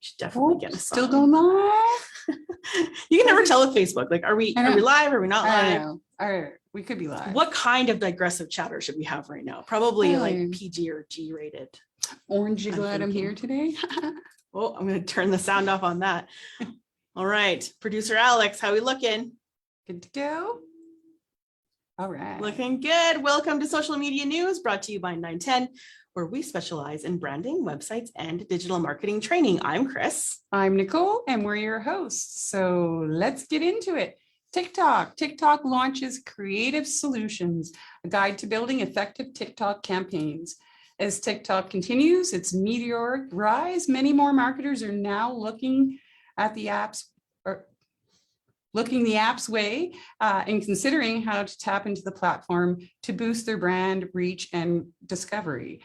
Should definitely get us still on. going live. You can never tell with Facebook. Like, are we live? Are we not live? I know. We could be live. What kind of digressive chatter should we have right now? Probably like PG or G rated. Orange, you glad I'm here today? Oh, I'm going to turn the sound off on that. All right. Producer Alex, how we looking? Good to go. All right. Looking good. Welcome to Social Media News, brought to you by 910, where we specialize in branding, websites, and digital marketing training. I'm Chris. I'm Nicole, and we're your hosts. So let's get into it. TikTok. TikTok launches Creative Solutions, a guide to building effective TikTok campaigns. As TikTok continues its meteoric rise, many more marketers are now looking the app's way and considering how to tap into the platform to boost their brand reach and discovery.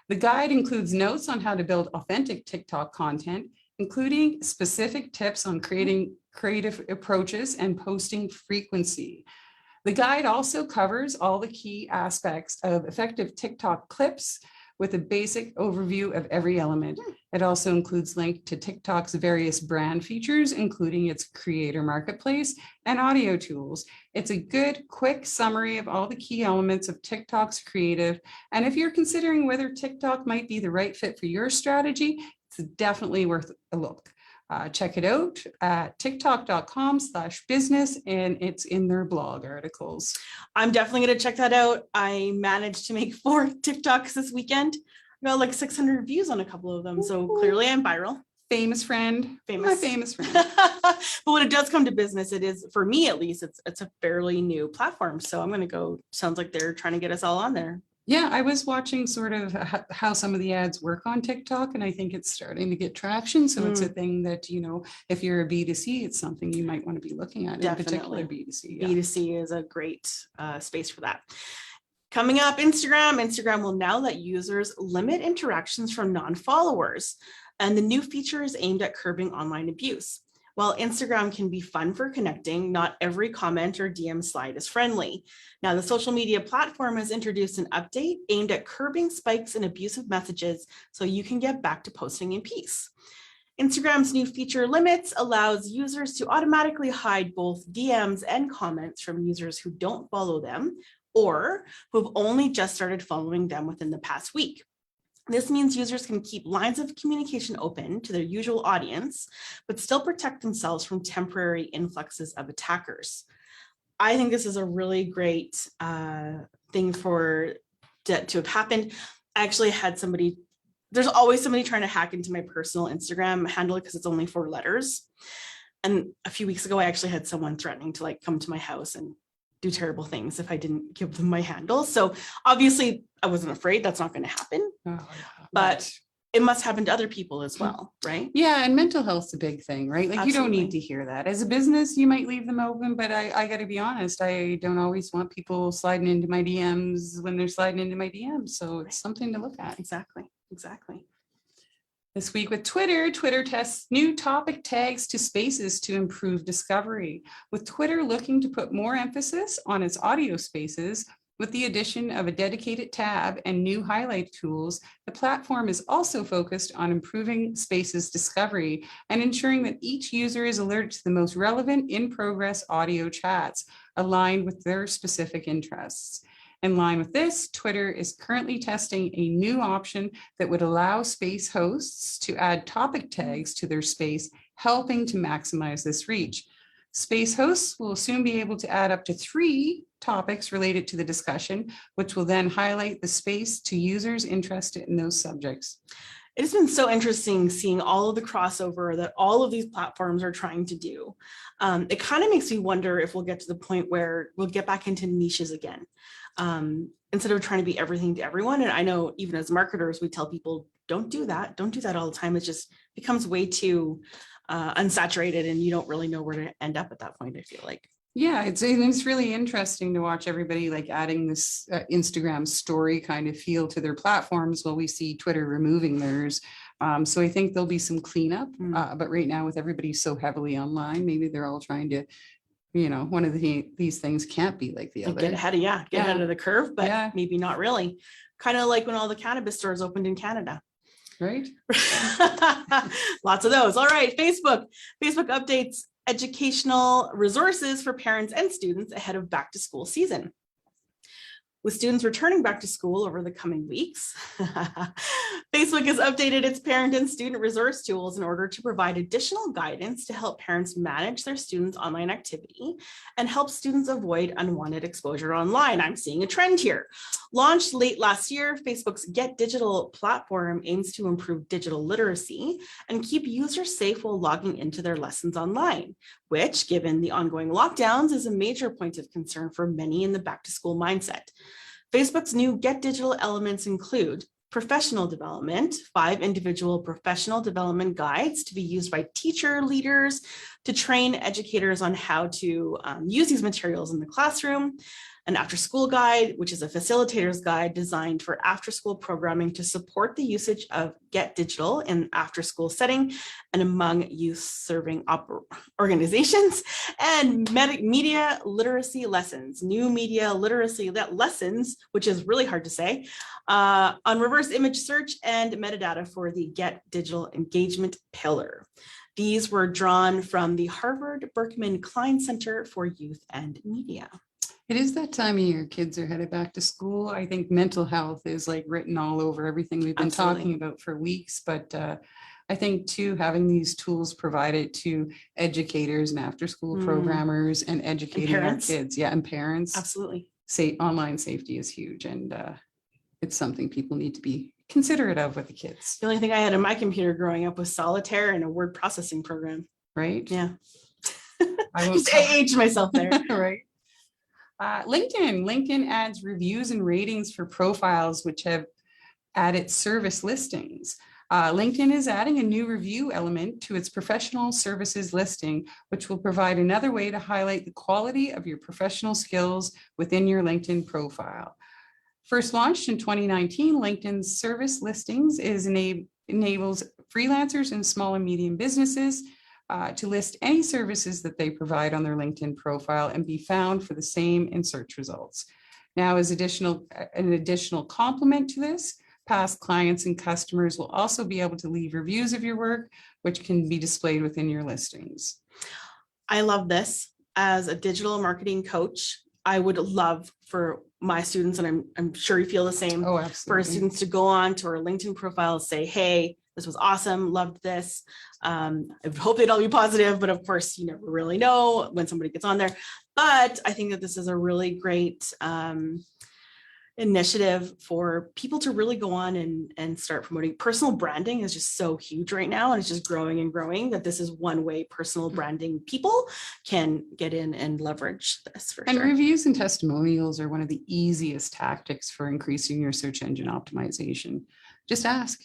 The guide includes notes on how to build authentic TikTok content, including specific tips on creating creative approaches and posting frequency. The guide also covers all the key aspects of effective TikTok clips with a basic overview of every element. It also includes links to TikTok's various brand features, including its creator marketplace and audio tools. It's a good, quick summary of all the key elements of TikTok's creative. And if you're considering whether TikTok might be the right fit for your strategy, it's definitely worth a look. Check it out at tiktok.com/business, and it's in their blog articles. I'm definitely going to check that out. I managed to make 4 TikToks this weekend. I got like 600 views on a couple of them. So clearly I'm viral. Famous friend. My famous friend. But when it does come to business, it is, for me at least, it's a fairly new platform. So I'm going to go, sounds like they're trying to get us all on there. Yeah, I was watching sort of how some of the ads work on TikTok, and I think it's starting to get traction. So it's a thing that, you know, if you're a B2C, it's something you might want to be looking at. Definitely. In particular B2C. Yeah. B2C is a great space for that. Coming up, Instagram. Instagram will now let users limit interactions from non-followers. And the new feature is aimed at curbing online abuse. While Instagram can be fun for connecting, not every comment or DM slide is friendly. Now, the social media platform has introduced an update aimed at curbing spikes in abusive messages so you can get back to posting in peace. Instagram's new feature limits allows users to automatically hide both DMs and comments from users who don't follow them or who have only just started following them within the past week. This means users can keep lines of communication open to their usual audience, but still protect themselves from temporary influxes of attackers. I think this is a really great thing for to have happened. I actually had somebody, there's always somebody trying to hack into my personal Instagram handle because it's only 4 letters. And a few weeks ago, I actually had someone threatening to like come to my house and do terrible things if I didn't give them my handle. So obviously I wasn't afraid that's not going to happen, but it must happen to other people as well, right? Yeah, and mental health's a big thing, right? Like Absolutely. You don't need to hear that. As a business, you might leave them open, but I got to be honest, I don't always want people sliding into my DMs when they're sliding into my DMs. So it's something to look at. Exactly. This week with Twitter, Twitter tests new topic tags to spaces to improve discovery. With Twitter looking to put more emphasis on its audio spaces, with the addition of a dedicated tab and new highlight tools, the platform is also focused on improving spaces discovery and ensuring that each user is alerted to the most relevant in-progress audio chats aligned with their specific interests. In line with this, Twitter is currently testing a new option that would allow space hosts to add topic tags to their space, helping to maximize this reach. Space hosts will soon be able to add up to 3 topics related to the discussion, which will then highlight the space to users interested in those subjects. It's been so interesting seeing all of the crossover that all of these platforms are trying to do. It kind of makes me wonder if we'll get to the point where we'll get back into niches again, instead of trying to be everything to everyone. And I know even as marketers, we tell people, don't do that. Don't do that all the time. It just becomes way too unsaturated and you don't really know where to end up at that point, I feel like. Yeah, it's really interesting to watch everybody like adding this Instagram story kind of feel to their platforms while we see Twitter removing theirs. So I think there'll be some cleanup, but right now with everybody so heavily online, maybe they're all trying to, you know, one of these things can't be like the other. Get ahead of the curve, but maybe not really. Kind of like when all the cannabis stores opened in Canada. right? Lots of those. All right, Facebook. Facebook updates educational resources for parents and students ahead of back to school season. With students returning back to school over the coming weeks, Facebook has updated its parent and student resource tools in order to provide additional guidance to help parents manage their students' online activity and help students avoid unwanted exposure online. I'm seeing a trend here. Launched late last year, Facebook's Get Digital platform aims to improve digital literacy and keep users safe while logging into their lessons online, which, given the ongoing lockdowns, is a major point of concern for many in the back-to-school mindset. Facebook's new Get Digital elements include professional development, 5 individual professional development guides to be used by teacher leaders to train educators on how to use these materials in the classroom, an after-school guide, which is a facilitator's guide designed for after-school programming to support the usage of Get Digital in after-school setting and among youth-serving organizations, and media literacy lessons, new media literacy lessons, which is really hard to say, on reverse image search and metadata for the Get Digital engagement pillar. These were drawn from the Harvard Berkman Klein Center for Youth and Media. It is that time of year. Kids are headed back to school. I think mental health is like written all over everything we've been Absolutely. talking about for weeks. But I think too, having these tools provided to educators and after school programmers and educating our parents. kids. Yeah, and parents. Absolutely. Online safety is huge. And it's something people need to be considerate of with the kids. The only thing I had on my computer growing up was solitaire and a word processing program. Right? Yeah. I Just aged myself there. Right. LinkedIn adds reviews and ratings for profiles which have added service listings. LinkedIn is adding a new review element to its professional services listing, which will provide another way to highlight the quality of your professional skills within your LinkedIn profile. First launched in 2019, LinkedIn's service listings enables freelancers and small and medium businesses to list any services that they provide on their LinkedIn profile and be found for the same in search results. Now, as an additional complement to this, past clients and customers will also be able to leave reviews of your work, which can be displayed within your listings. I love this. As a digital marketing coach, I would love for my students, and I'm sure you feel the same, Oh, for absolutely. students to go on to our LinkedIn profile, say, hey, this was awesome, loved this. I hope they'd all be positive, but of course, you never really know when somebody gets on there. But I think that this is a really great initiative for people to really go on and start promoting. Personal branding is just so huge right now, and it's just growing and growing, that this is one way personal branding people can get in and leverage this for And sure. reviews and testimonials are one of the easiest tactics for increasing your search engine optimization. Just ask.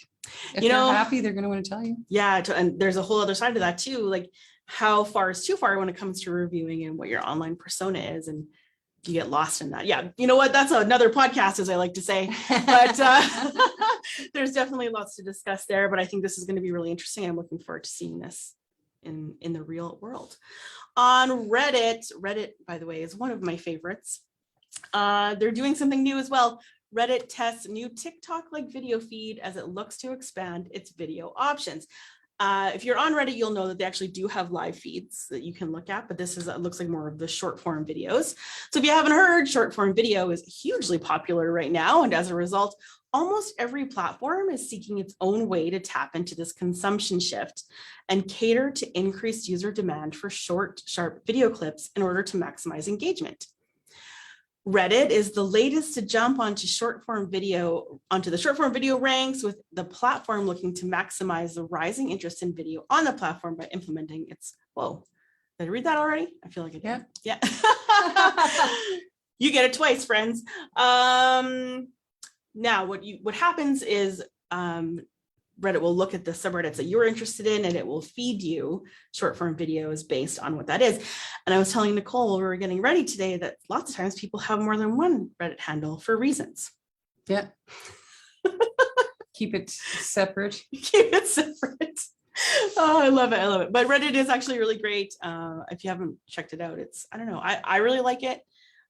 If they're happy, they're going to want to tell you. Yeah, and there's a whole other side to that too. Like, how far is too far when it comes to reviewing and what your online persona is, and you get lost in that. Yeah, you know what? That's another podcast, as I like to say. But there's definitely lots to discuss there. But I think this is going to be really interesting. I'm looking forward to seeing this in the real world. On Reddit, by the way, is one of my favorites. They're doing something new as well. Reddit tests new TikTok-like video feed as it looks to expand its video options. If you're on Reddit, you'll know that they actually do have live feeds that you can look at, but this looks like more of the short form videos. So if you haven't heard, short form video is hugely popular right now. And as a result, almost every platform is seeking its own way to tap into this consumption shift and cater to increased user demand for short, sharp video clips in order to maximize engagement. Reddit is the latest to jump onto the short form video ranks, with the platform looking to maximize the rising interest in video on the platform by implementing its, whoa, did I read that already? I feel like I did. Yeah. You get it twice, friends. Now what happens is Reddit will look at the subreddits that you're interested in, and it will feed you short form videos based on what that is. And I was telling Nicole while we were getting ready today that lots of times people have more than one Reddit handle for reasons. Yeah. Keep it separate. Keep it separate. Oh, I love it. But Reddit is actually really great. If you haven't checked it out, I don't know. I really like it,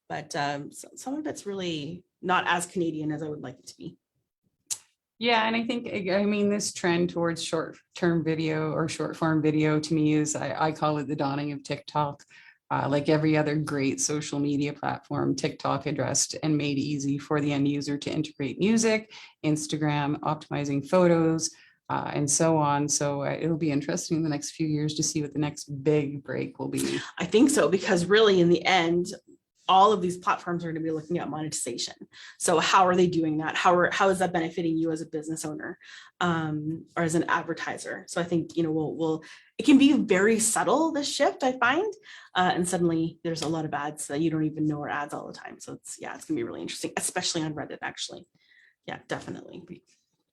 but some of it's really not as Canadian as I would like it to be. Yeah, and I think, I mean, this trend towards short-term video or short-form video to me is, I call it the dawning of TikTok. Like every other great social media platform, TikTok addressed and made easy for the end user to integrate music, Instagram, optimizing photos, and so on. So it'll be interesting in the next few years to see what the next big break will be. I think so, because really in the end, all of these platforms are going to be looking at monetization. So how are they doing that? How is that benefiting you as a business owner, or as an advertiser? So I think, you know, it can be very subtle, this shift, I find, and suddenly there's a lot of ads that you don't even know are ads all the time. So it's gonna be really interesting, especially on Reddit, actually. Yeah, definitely.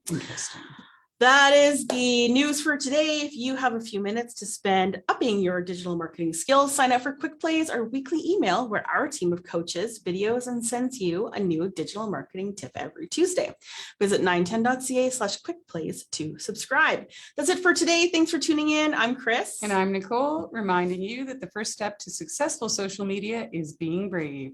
Interesting. That is the news for today. If you have a few minutes to spend upping your digital marketing skills, sign up for Quick Plays, our weekly email where our team of coaches videos and sends you a new digital marketing tip every Tuesday. Visit 910.ca/quickplays to subscribe. That's it for today. Thanks for tuning in. I'm Chris. And I'm Nicole, reminding you that the first step to successful social media is being brave.